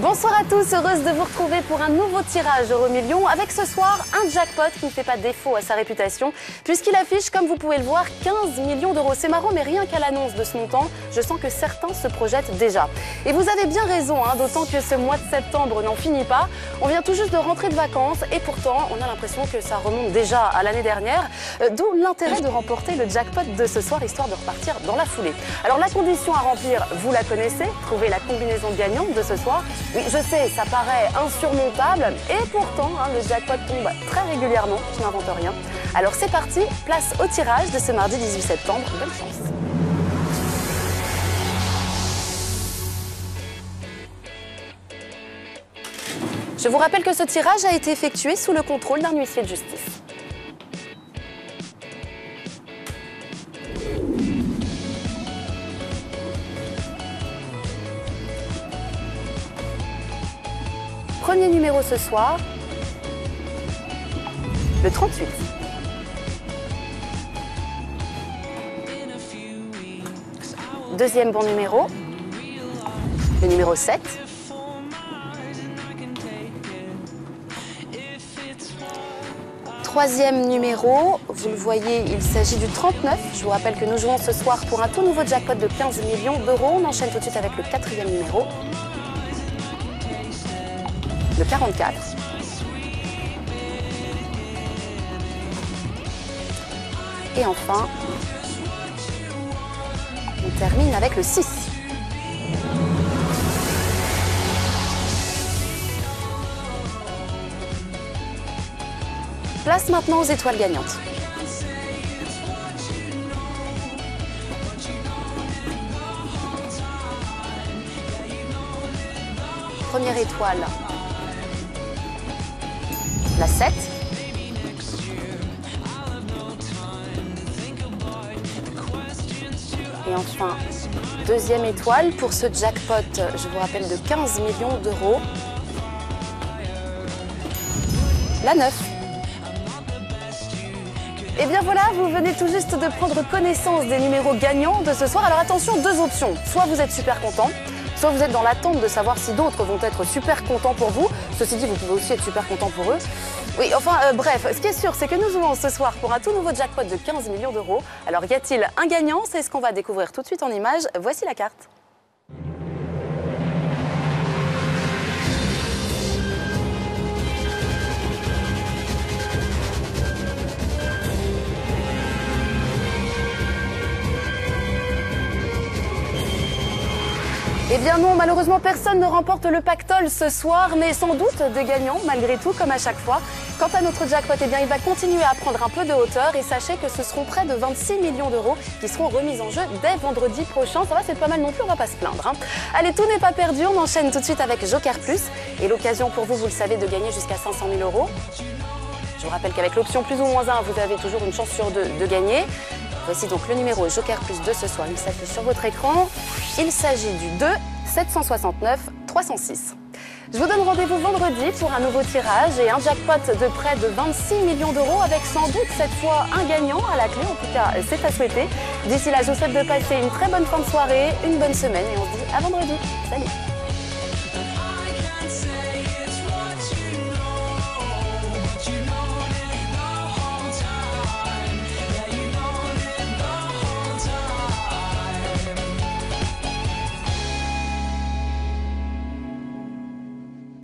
Bonsoir à tous, heureuse de vous retrouver pour un nouveau tirage Euromillions avec ce soir un jackpot qui ne fait pas défaut à sa réputation puisqu'il affiche, comme vous pouvez le voir, 15 millions d'euros. C'est marrant, mais rien qu'à l'annonce de ce montant, je sens que certains se projettent déjà. Et vous avez bien raison, d'autant que ce mois de septembre n'en finit pas. On vient tout juste de rentrer de vacances et pourtant on a l'impression que ça remonte déjà à l'année dernière, d'où l'intérêt de remporter le jackpot de ce soir histoire de repartir dans la foulée. Alors la condition à remplir, vous la connaissez, trouver la combinaison gagnante de ce soir. Oui, je sais, ça paraît insurmontable et pourtant, le jackpot tombe très régulièrement, je n'invente rien. Alors c'est parti, place au tirage de ce mardi 18 septembre. Bonne chance. Je vous rappelle que ce tirage a été effectué sous le contrôle d'un huissier de justice. Premier numéro ce soir, le 38. Deuxième bon numéro, le numéro 7. Troisième numéro, vous le voyez, il s'agit du 39. Je vous rappelle que nous jouons ce soir pour un tout nouveau jackpot de 15 millions d'euros. On enchaîne tout de suite avec le quatrième numéro. Le 44. Et enfin, on termine avec le 6. Place maintenant aux étoiles gagnantes. Première étoile, la 7. Et enfin, deuxième étoile pour ce jackpot, je vous rappelle, de 15 millions d'euros. La 9. Et bien voilà, vous venez tout juste de prendre connaissance des numéros gagnants de ce soir. Alors attention, deux options. Soit vous êtes super content, soit vous êtes dans l'attente de savoir si d'autres vont être super contents pour vous. Ceci dit, vous pouvez aussi être super content pour eux. Oui, enfin, bref, ce qui est sûr, c'est que nous jouons ce soir pour un tout nouveau jackpot de 15 millions d'euros. Alors, y a-t-il un gagnant? C'est ce qu'on va découvrir tout de suite en images. Voici la carte. Eh bien non, malheureusement, personne ne remporte le pactole ce soir, mais sans doute des gagnants, malgré tout, comme à chaque fois. Quant à notre jackpot, eh bien, il va continuer à prendre un peu de hauteur et sachez que ce seront près de 26 millions d'euros qui seront remis en jeu dès vendredi prochain. Ça va, c'est pas mal non plus, on va pas se plaindre. Allez, tout n'est pas perdu, on enchaîne tout de suite avec Joker Plus. Et l'occasion pour vous, vous le savez, de gagner jusqu'à 500 000 euros. Je vous rappelle qu'avec l'option plus ou moins 1, vous avez toujours une chance sur 2 de gagner. Voici donc le numéro Joker Plus de ce soir, il s'affiche sur votre écran. Il s'agit du 2 769 306. Je vous donne rendez-vous vendredi pour un nouveau tirage et un jackpot de près de 26 millions d'euros avec sans doute cette fois un gagnant à la clé. En tout cas, c'est à souhaiter. D'ici là, je vous souhaite de passer une très bonne fin de soirée, une bonne semaine et on se dit à vendredi. Salut!